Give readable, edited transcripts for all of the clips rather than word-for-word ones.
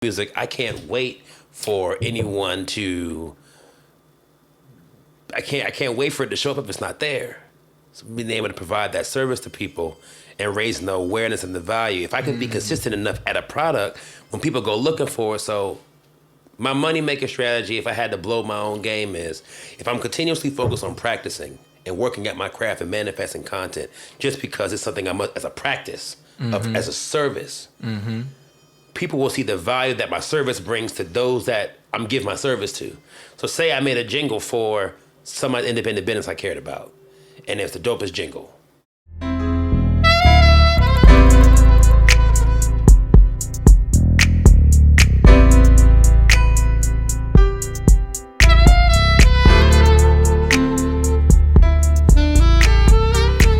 music, I can't wait for anyone to. I can't wait for it to show up if it's not there. So being able to provide that service to people and raising the awareness and the value. If I can be consistent enough at a product when people go looking for it, so my money making strategy, if I had to blow my own game, is if I'm continuously focused on practicing and working at my craft and manifesting content, just because it's something I must as a practice of as a service. People will see the value that my service brings to those that I'm giving my service to. So say I made a jingle for some independent business I cared about, and it's the dopest jingle.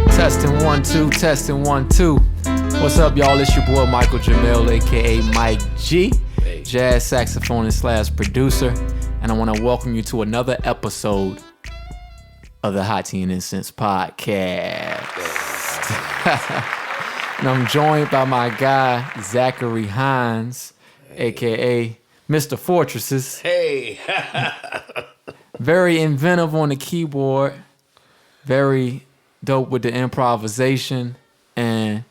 Testing 1 2, testing 1 2. What's up, y'all? It's your boy Michael Jamil, aka Mike G, jazz saxophonist / producer, and I want to welcome you to another episode of the Hot Tea and Incense podcast. And I'm joined by my guy Zachary Hines, aka Mr. Fortresses. Hey. Very inventive on the keyboard, very dope with the improvisation, and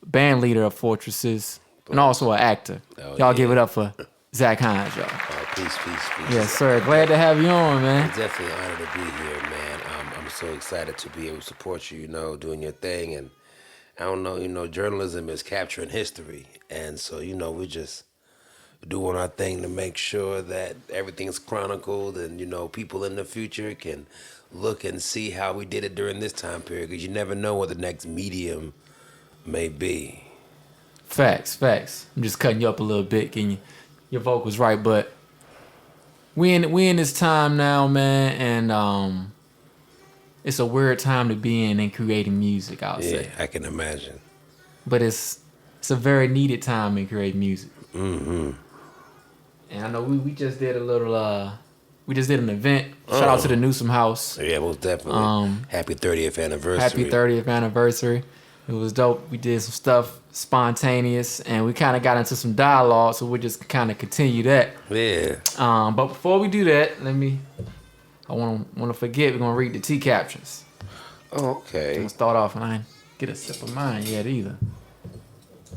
band leader of Fortresses, and also an actor. Y'all give it up for Zach Hines, y'all. Oh, peace. Yes, sir. Glad to have you on, man. It's definitely an honor to be here, man. I'm so excited to be able to support you, doing your thing. And I don't know, journalism is capturing history. And so, we're just doing our thing to make sure that everything's chronicled and, people in the future can look and see how we did it during this time period, because you never know what the next medium may be. Facts. I'm just cutting you up a little bit, getting your vocals right, but we in this time now, man, and it's a weird time to be in and creating music, I'll say. Yeah, I can imagine. But it's a very needed time in creating music. Mm-hmm. And I know we just did a little we just did an event. Shout out to the Newsom House. Yeah, most definitely. Happy 30th anniversary. Happy 30th anniversary. It was dope. We did some stuff spontaneous, and we kind of got into some dialogue, so we'll just kind of continue that. Yeah. But before we do that, I want to forget, we're going to read the T captions. Oh, okay. I'm going to start off, and I ain't get a sip of mine yet either.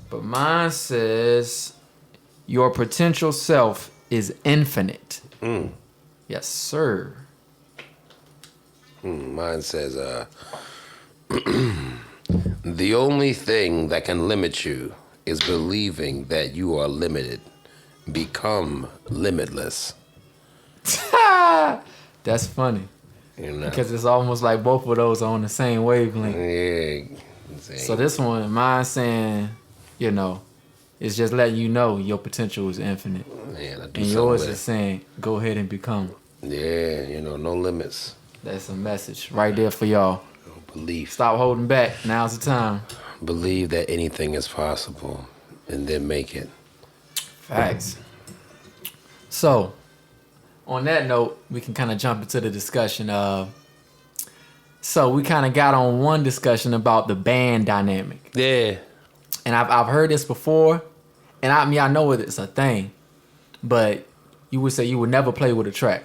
But mine says, your potential self is infinite. Yes, sir. Mine says, the only thing that can limit you is believing that you are limited. Become limitless. That's funny. Because it's almost like both of those are on the same wavelength. Yeah. So this one, mine saying, it's just letting you know your potential is infinite. Man, and yours is saying, go ahead and become. Yeah, no limits. That's a message right there for y'all. Belief. Stop holding back. Now's the time. Believe that anything is possible, and then make it. Facts. So, on that note, we can kind of jump into the discussion of. So we kind of got on one discussion about the band dynamic. Yeah. And I've heard this before, and I know it's a thing, but you would say you would never play with a track.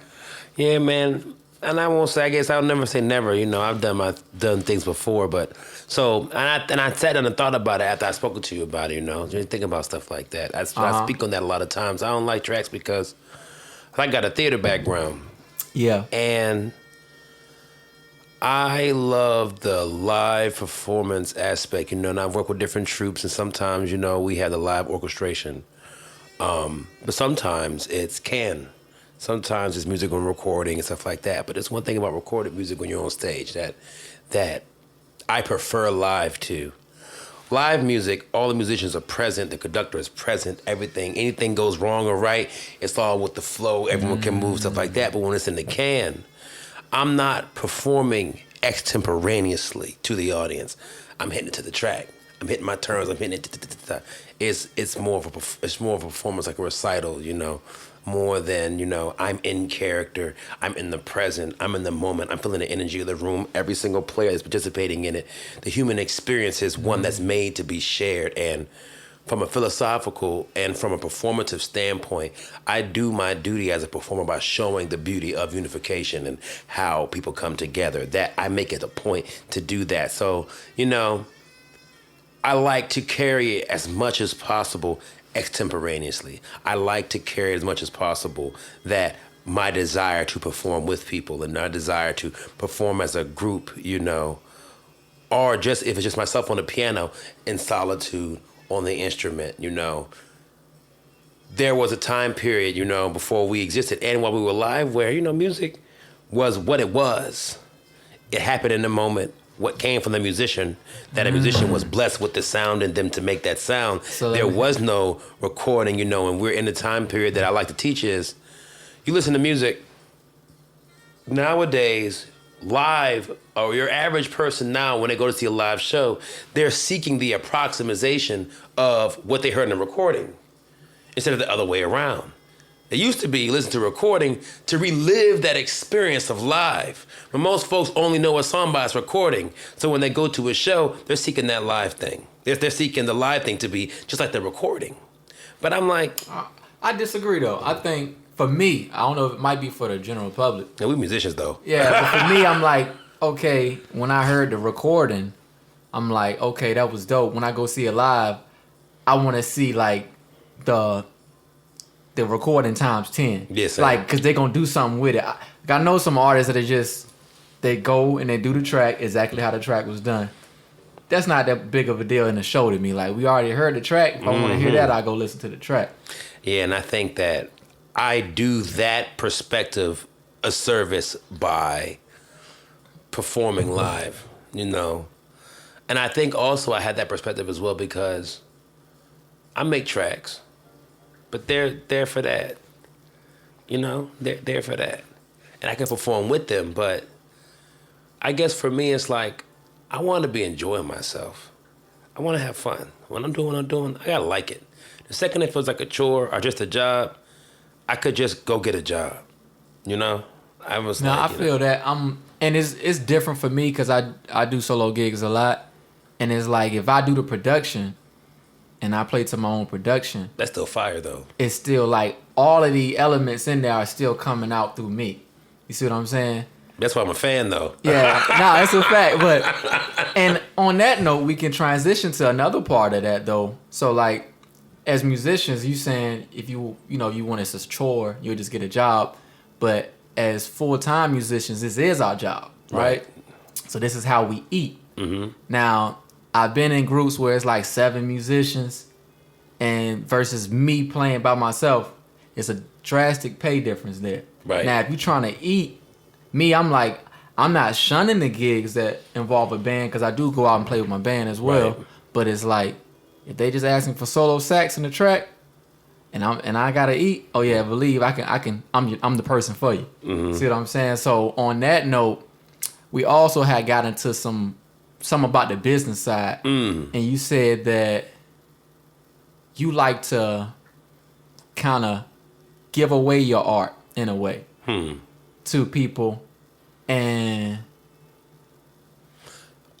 Yeah, man. And I won't say, I guess I'll never say never. I've done things before, but so, and I sat down and thought about it after I spoke to you about it, Just think about stuff like that. I speak on that a lot of times. I don't like tracks because I got a theater background. Yeah. And I love the live performance aspect, and I've worked with different troupes, and sometimes, we have the live orchestration. But sometimes it's Sometimes it's music when recording and stuff like that. But there's one thing about recorded music when you're on stage that I prefer live to. Live music, all the musicians are present, the conductor is present, anything goes wrong or right, it's all with the flow, everyone can move, stuff like that. But when it's in the can, I'm not performing extemporaneously to the audience. I'm hitting it to the track. I'm hitting my turns, I'm hitting it. It's more of a performance, like a recital, more than, I'm in character, I'm in the present, I'm in the moment, I'm feeling the energy of the room, every single player is participating in it. The human experience is one that's made to be shared, and from a philosophical and from a performative standpoint, I do my duty as a performer by showing the beauty of unification and how people come together. That I make it a point to do that. So, I like to carry it as much as possible extemporaneously. I like to carry it as much as possible that my desire to perform with people and my desire to perform as a group, or just if it's just myself on the piano in solitude on the instrument, There was a time period, before we existed and while we were live where, music was what it was. It happened in the moment. What came from the musician, that a musician was blessed with the sound in them to make that sound. So there was no recording, and we're in the time period that I like to teach is, you listen to music, nowadays, live, or your average person now, when they go to see a live show, they're seeking the approximation of what they heard in the recording instead of the other way around. It used to be you listen to a recording to relive that experience of live. But most folks only know a song by its recording. So when they go to a show, they're seeking that live thing. They're seeking the live thing to be just like the recording. But I'm like... I disagree, though. I think, for me, I don't know if it might be for the general public. Yeah, we musicians, though. Yeah, but for me, I'm like, okay, when I heard the recording, I'm like, okay, that was dope. When I go see it live, I want to see, like, the recording times 10. Yes, like, because they're going to do something with it. I know some artists that are just, they go and they do the track exactly how the track was done. That's not that big of a deal in the show to me. Like, we already heard the track. If I want to hear that, I go listen to the track. Yeah, and I think that I do that perspective a service by performing live, And I think also I had that perspective as well because I make tracks. But they're there for that. They're there for that. And I can perform with them, but I guess for me, it's like, I want to be enjoying myself. I want to have fun. When I'm doing what I'm doing, I got to like it. The second it feels like a chore or just a job, I could just go get a job. I feel that. And it's different for me because I do solo gigs a lot. And it's like, if I do the production, and I play to my own production. That's still fire, though. It's still like all of the elements in there are still coming out through me. You see what I'm saying? That's why I'm a fan, though. Yeah, that's a fact. And on that note, we can transition to another part of that, though. So, like, as musicians, you saying if you want it's a chore, you'll just get a job. But as full-time musicians, this is our job, right? So this is how we eat. Mm-hmm. Now, I've been in groups where it's like 7 musicians and versus me playing by myself, it's a drastic pay difference there. Right. Now, if you're trying to eat, I'm like, I'm not shunning the gigs that involve a band because I do go out and play with my band as well. Right. But it's like, if they just asking for solo sax in the track and I gotta eat, oh yeah, believe I'm the person for you. Mm-hmm. See what I'm saying? So on that note, we also had got into some about the business side. And you said that you like to kind of give away your art in a way to people. And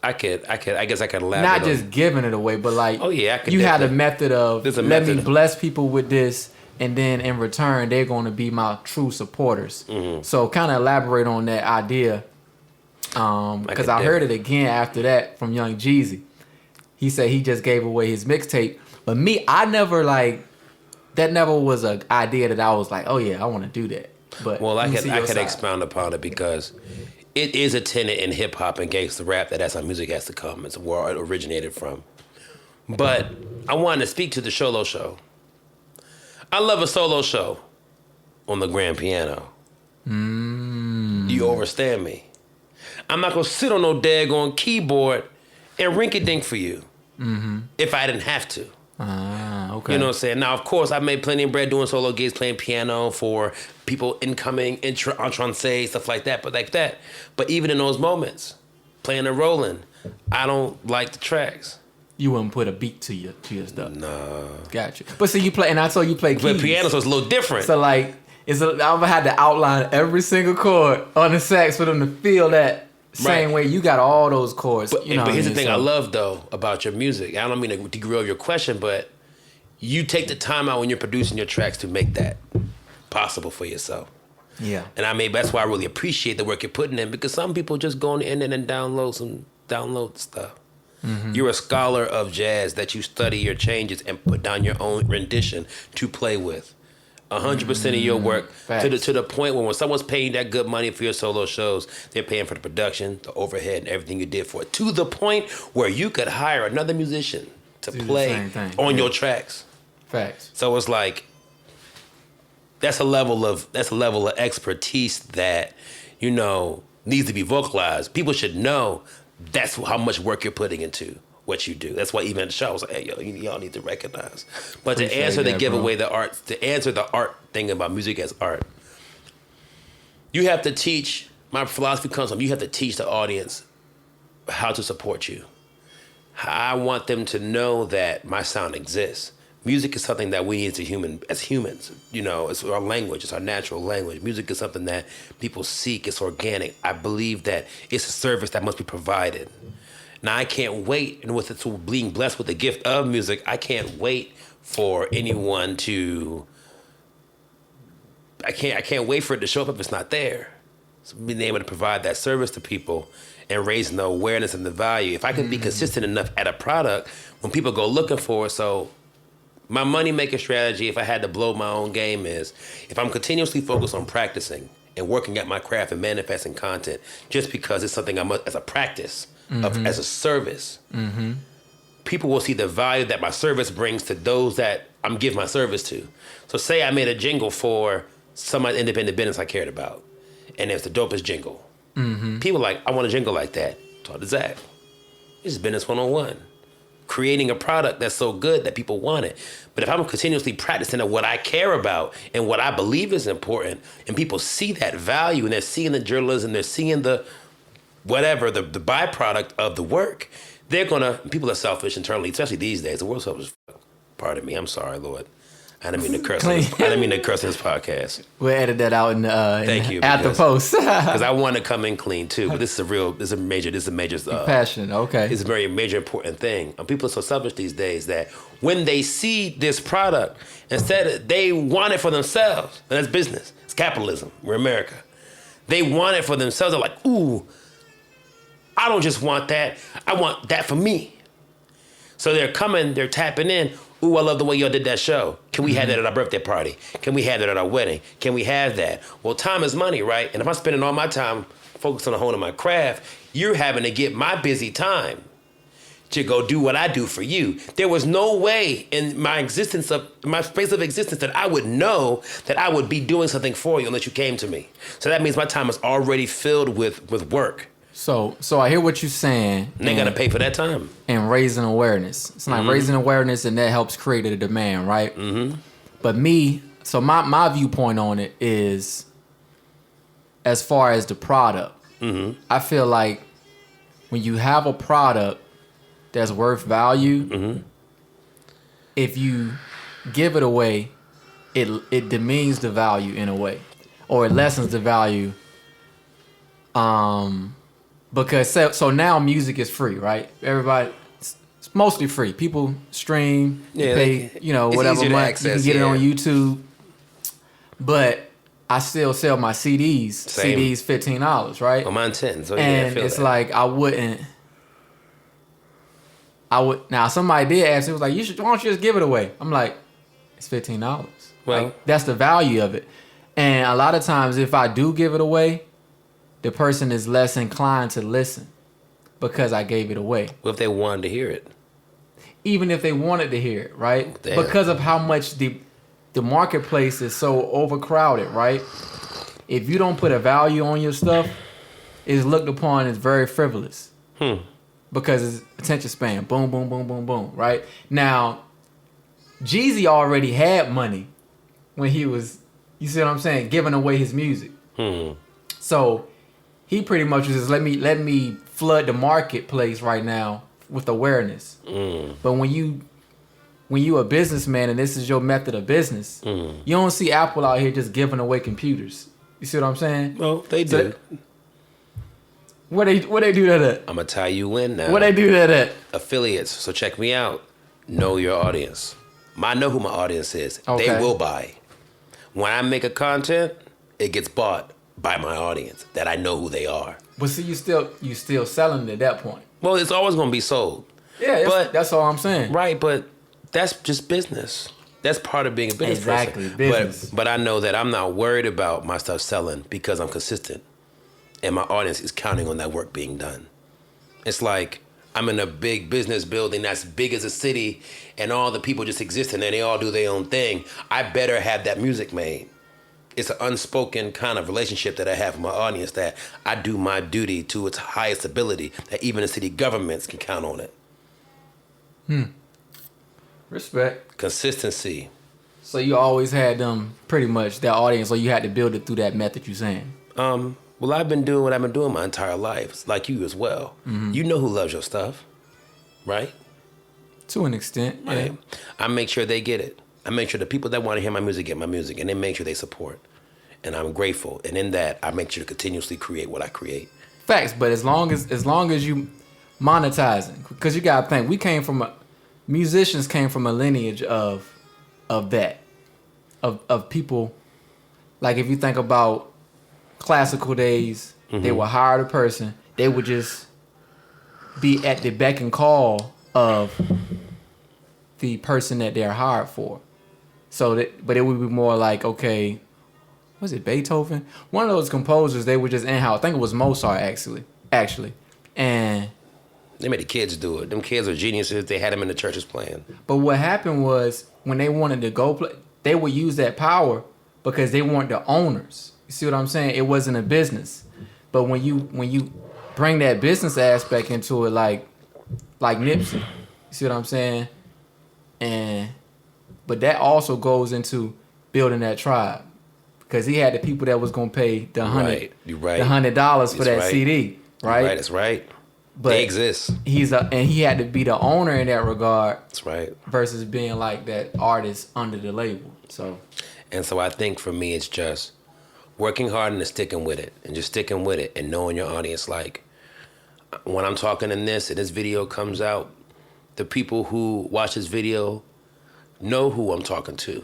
I guess I could elaborate. Not just giving it away, but like, oh yeah, I could. You had a method of let me bless people with this, and then in return they're going to be my true supporters. Mm-hmm. So kind of elaborate on that idea. Because I heard it again after that from Young Jeezy. He said he just gave away his mixtape. But me, I never that never was an idea that I was like, oh yeah, I want to do that. But well, I could expound upon it because it is a tenet in hip hop and gangsta rap that's how music has to come. It's where it originated from. But I wanted to speak to the solo show. I love a solo show on the grand piano. Do you understand me? I'm not going to sit on no daggone keyboard and rink-a-dink for you if I didn't have to. Okay. You know what I'm saying? Now, of course, I made plenty of bread doing solo gigs, playing piano for people incoming, entrance, stuff like that. But even in those moments, playing and rolling, I don't like the tracks. You wouldn't put a beat to your stuff. No. Gotcha. But see, you play, and I saw you play keys. But piano, so it's a little different. So like, I've had to outline every single chord on the sax for them to feel that same way. You got all those chords. But here's the thing I love though about your music. I don't mean to derail your question, but you take the time out when you're producing your tracks to make that possible for yourself. Yeah. And I mean, that's why I really appreciate the work you're putting in, because some people just go on the internet and download stuff. Mm-hmm. You're a scholar of jazz that you study your changes and put down your own rendition to play with. 100% of your work to the point where when someone's paying that good money for your solo shows, they're paying for the production, the overhead, and everything you did for it. To the point where you could hire another musician to play on your tracks. Facts. So it's like that's a level of expertise that, you know, needs to be vocalized. People should know that's how much work you're putting into what you do. That's why even at the show I was like, hey, yo, y'all need to recognize. But to answer the art thing about music as art, you have to teach, my philosophy comes from, you have to teach the audience how to support you. I want them to know that my sound exists. Music is something that we need as humans. You know, it's our language. It's our natural language. Music is something that people seek. It's organic. I believe that it's a service that must be provided. Now, I can't wait, and with it being blessed with the gift of music, I can't wait for anyone to. I can't wait for it to show up if it's not there. So being able to provide that service to people and raising the awareness and the value. If I can be consistent enough at a product, when people go looking for it, so my money-making strategy, if I had to blow my own game, is if I'm continuously focused on practicing and working at my craft and manifesting content, just because it's something I must, as a practice, as a service, people will see the value that my service brings to those that I'm giving my service to. So say I made a jingle for some independent business I cared about, and it's the dopest jingle. People are like, I want a jingle like that. Talk to Zach. This is business 101. Creating a product that's so good that people want it. But if I'm continuously practicing at what I care about and what I believe is important, and people see that value and they're seeing the journalism, they're seeing the whatever, the byproduct of the work, they're gonna, people are selfish internally, especially these days. The world's selfish. Pardon me, I'm sorry, Lord. I didn't mean to curse. I didn't mean to curse in this podcast. We'll edit that out Thank you, at the post. Because I want to come in clean too. But this is a major. Passion. Okay. It's a very major important thing. And people are so selfish these days that when they see this product, instead they want it for themselves. And that's business. It's capitalism. We're America. They want it for themselves. They're like, ooh, I don't just want that. I want that for me. So they're tapping in. Ooh, I love the way y'all did that show. Can we have that at our birthday party? Can we have that at our wedding? Can we have that? Well, time is money, right? And if I'm spending all my time focused on honing my craft, you're having to get my busy time to go do what I do for you. There was no way in my space of existence that I would know that I would be doing something for you unless you came to me. So that means my time is already filled with work. So I hear what you're saying. And they got to pay for that time. And raising awareness. It's like raising awareness, and that helps create a demand, right? But my viewpoint on it is, as far as the product, I feel like when you have a product that's worth value, if you give it away, it demeans the value in a way, or it lessens the value. Because so now music is free, right? Everybody, it's mostly free. People stream, pay, whatever month. You can get it on YouTube. But I still sell my CDs. Same. CDs $15, right? Well, mine 10. So and I feel it's that. like I would. Now somebody did ask. It was like, why don't you just give it away? I'm like, it's $15. Well, like, that's the value of it. And a lot of times, if I do give it away, the person is less inclined to listen because I gave it away. What if they wanted to hear it? Even if they wanted to hear it, right? Damn. Because of how much the marketplace is so overcrowded, right? If you don't put a value on your stuff, it's looked upon as very frivolous. Because it's attention span. Boom, boom, boom, boom, boom, right? Now, Jeezy already had money when he was, you see what I'm saying, giving away his music. So he pretty much was just let me flood the marketplace right now with awareness. But when you a businessman and this is your method of business, you don't see Apple out here just giving away computers. You see what I'm saying? Well, they do. What they do that at? I'm gonna tie you in now. What they do that at? Affiliates. So check me out. Know your audience. I know who my audience is. Okay. They will buy. When I make a content, it gets bought by my audience that I know who they are. But see, you still selling it at that point. Well, it's always going to be sold. Yeah, that's all I'm saying. Right, but that's just business. That's part of being a business Exactly, person. business. But I know that I'm not worried about my stuff selling because I'm consistent. And my audience is counting on that work being done. It's like I'm in a big business building that's big as a city and all the people just exist and they all do their own thing. I better have that music made. It's an unspoken kind of relationship that I have with my audience that I do my duty to its highest ability, that even the city governments can count on it. Respect. Consistency. So you always had them pretty much that audience, or you had to build it through that method you're saying? Well, I've been doing what I've been doing my entire life, like you as well. Mm-hmm. You know who loves your stuff, right? To an extent, yeah. Right. I make sure they get it. I make sure the people that want to hear my music get my music, and then make sure they support. And I'm grateful. And in that, I make sure to continuously create what I create. Facts, but as long as you monetizing, because you gotta think, musicians came from a lineage of that, of people. Like if you think about classical days, they would hire a person, they would just be at the beck and call of the person that they're hired for. But it would be more like, okay, was it Beethoven? One of those composers, they were just in-house. I think it was Mozart, actually. And they made the kids do it. Them kids are geniuses. They had them in the churches playing. But what happened was, when they wanted to go play, they would use that power because they weren't the owners. You see what I'm saying? It wasn't a business. But when you bring that business aspect into it, like Nipsey, you see what I'm saying? But that also goes into building that tribe, because he had the people that was gonna pay the $100 for that CD, right? Right, that's right. But they exist. And he had to be the owner in that regard. That's right. Versus being like that artist under the label. So I think for me, it's just working hard and sticking with it, and just sticking with it, and knowing your audience. Like when I'm talking in this, and this video comes out, the people who watch this video know who I'm talking to,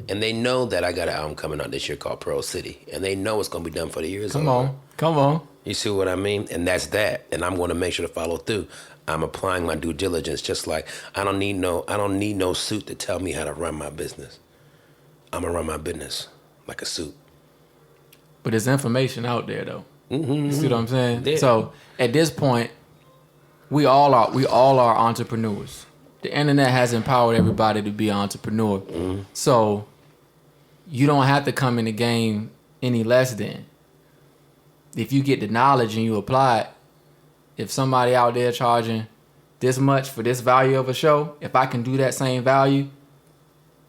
and they know that I got an album coming out this year called Pearl City, and they know it's gonna be done for the years. Come on. You see what I mean? And that's that. And I'm going to make sure to follow through. I'm applying my due diligence, just like I don't need no suit to tell me how to run my business. I'm gonna run my business like a suit. But there's information out there though. Mm-hmm. You see what I'm saying? Yeah. So at this point, we all are entrepreneurs. The internet has empowered everybody to be an entrepreneur. Mm-hmm. So you don't have to come in the game any less than. If you get the knowledge and you apply it, if somebody out there charging this much for this value of a show, if I can do that same value,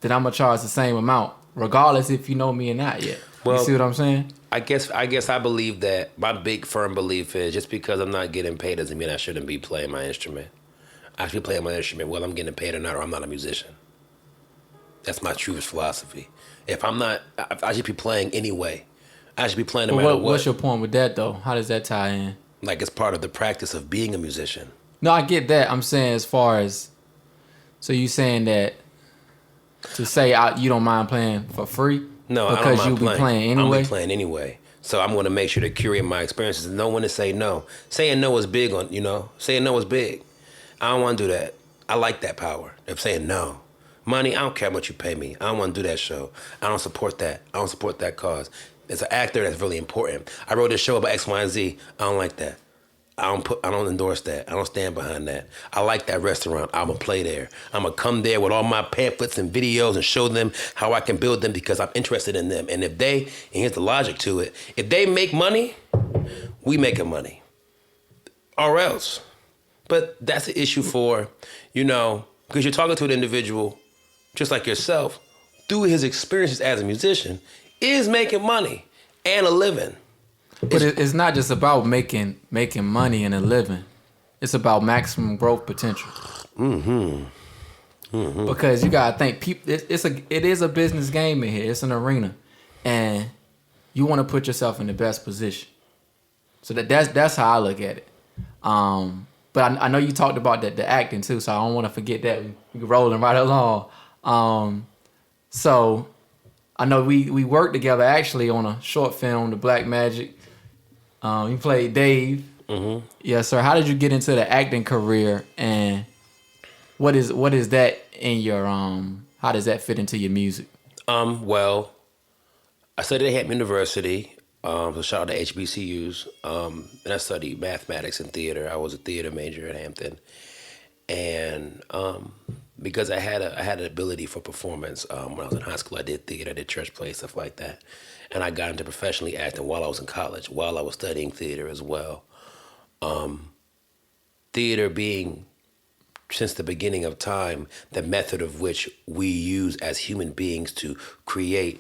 then I'm gonna charge the same amount, regardless if you know me or not yet. Well, you see what I'm saying? I guess I believe that my big firm belief is just because I'm not getting paid doesn't mean I shouldn't be playing my instrument. I should be playing my instrument whether I'm getting paid or not, or I'm not a musician. That's my truest philosophy. If I'm not, I should be playing anyway. I should be playing no matter what. What's your point with that, though? How does that tie in? Like, it's part of the practice of being a musician. No, I get that. I'm saying as far as... So you saying that to say you don't mind playing for free? No, I don't mind because you be playing anyway? I'm going to be playing anyway. So I'm going to make sure to curate my experiences and know when to say no. Saying no is big saying no is big. I don't want to do that. I like that power of saying no. Money, I don't care how much you pay me. I don't want to do that show. I don't support that. I don't support that cause. As an actor, that's really important. I wrote this show about X, Y, and Z. I don't like that. I don't endorse that. I don't stand behind that. I like that restaurant. I'm gonna play there. I'm gonna come there with all my pamphlets and videos and show them how I can build them because I'm interested in them. And here's the logic to it, if they make money, we making money. Or else. But that's an issue for, because you're talking to an individual just like yourself, through his experiences as a musician, is making money and a living. But it's not just about making money and a living. It's about maximum growth potential. Mm-hmm. Mm-hmm. Because you gotta think, it is a business game in here. It's an arena, and you want to put yourself in the best position. So that's how I look at it. But I know you talked about the acting too, so I don't want to forget that. We're rolling right along. So I know we worked together actually on a short film, The Black Magic. You played Dave. Mm-hmm. Yes, sir. How did you get into the acting career, and what is that in your how does that fit into your music? Well, I studied at Hampton University. So shout out to HBCUs. And I studied mathematics and theater. I was a theater major at Hampton, and because I had an ability for performance. When I was in high school, I did theater, I did church plays, stuff like that, and I got into professionally acting while I was in college, while I was studying theater as well. Theater being, since the beginning of time, the method of which we use as human beings to create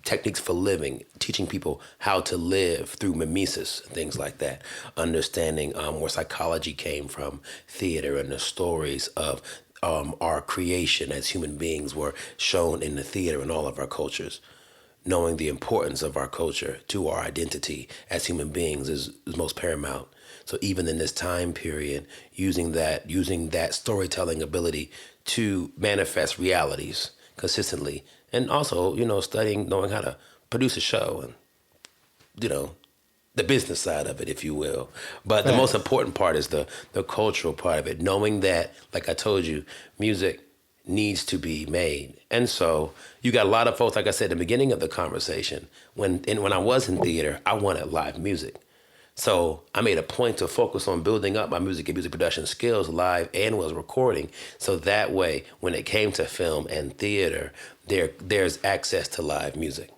techniques for living, teaching people how to live through mimesis, things like that, understanding where psychology came from, theater, and the stories of our creation as human beings were shown in the theater in all of our cultures. Knowing the importance of our culture to our identity as human beings is most paramount. So even in this time period, using that storytelling ability to manifest realities consistently, and also, studying, knowing how to produce a show, and, the business side of it, if you will. But the most important part is the cultural part of it, knowing that, like I told you, music needs to be made. And so you got a lot of folks, like I said in the beginning of the conversation, when I was in theater, I wanted live music. So I made a point to focus on building up my music and music production skills live and was recording. So that way, when it came to film and theater, there's access to live music.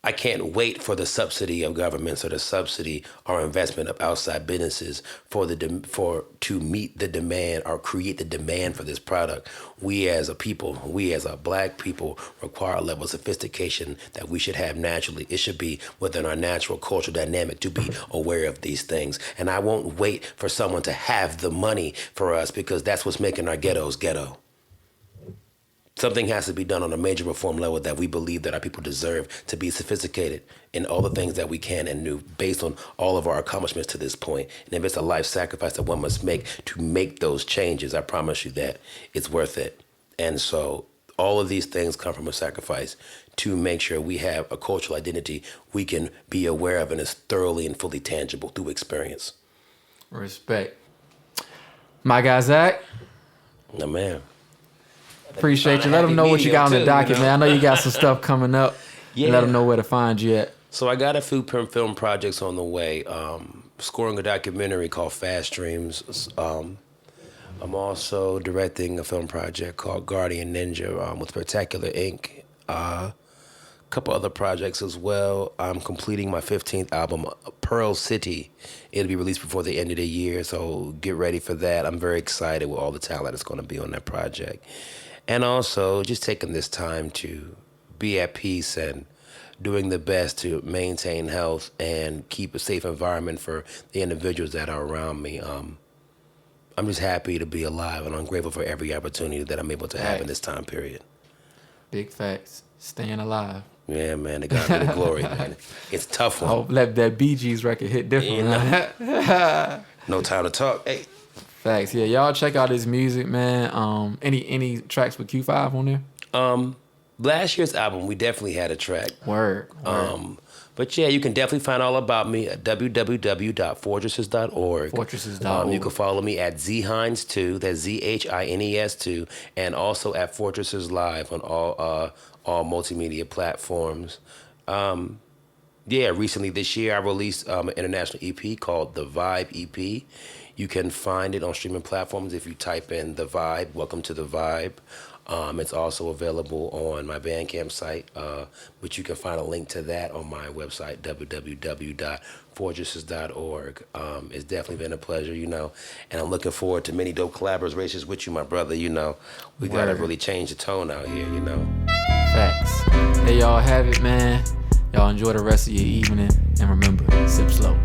I can't wait for the subsidy of governments or the subsidy or investment of outside businesses to meet the demand or create the demand for this product. We as a people, we as a black people, require a level of sophistication that we should have naturally. It should be within our natural cultural dynamic to be aware of these things. And I won't wait for someone to have the money for us, because that's what's making our ghettos ghetto. Something has to be done on a major reform level that we believe that our people deserve to be sophisticated in all the things that we can and do based on all of our accomplishments to this point. And if it's a life sacrifice that one must make to make those changes, I promise you that it's worth it. And so all of these things come from a sacrifice to make sure we have a cultural identity we can be aware of and is thoroughly and fully tangible through experience. Respect. My guy, Zach. No, man. Appreciate you. Let them know what you got on the docket, man. I know you got some stuff coming up. Yeah. Let them know where to find you at. So I got a few film projects on the way. Scoring a documentary called Fast Dreams. I'm also directing a film project called Guardian Ninja with Spectacular Inc. A couple other projects as well. I'm completing my 15th album, Pearl City. It'll be released before the end of the year, so get ready for that. I'm very excited with all the talent that's going to be on that project. And also just taking this time to be at peace and doing the best to maintain health and keep a safe environment for the individuals that are around me. I'm just happy to be alive, and I'm grateful for every opportunity that I'm able to have in this time period. Big facts. Staying alive. Yeah, man. To God be the glory, man. It's a tough one. I hope that Bee Gees record hit different. No time to talk. Hey. Facts. Yeah, y'all check out his music, man. Any tracks with Q5 on there? Last year's album, we definitely had a track. Word. But yeah, you can definitely find all about me at www.fortresses.org. Fortresses.org. You can follow me at Zhines2, that's ZHINES2, and also at Fortresses Live on all multimedia platforms. Recently this year I released an international EP called The Vibe EP. You can find it on streaming platforms if you type in The Vibe, Welcome to The Vibe. It's also available on my Bandcamp site, but you can find a link to that on my website, www.fortresses.org. It's definitely been a pleasure, and I'm looking forward to many dope collaborations with you, my brother. We got to really change the tone out here, Facts. There y'all have it, man. Y'all enjoy the rest of your evening, and remember, sip slow.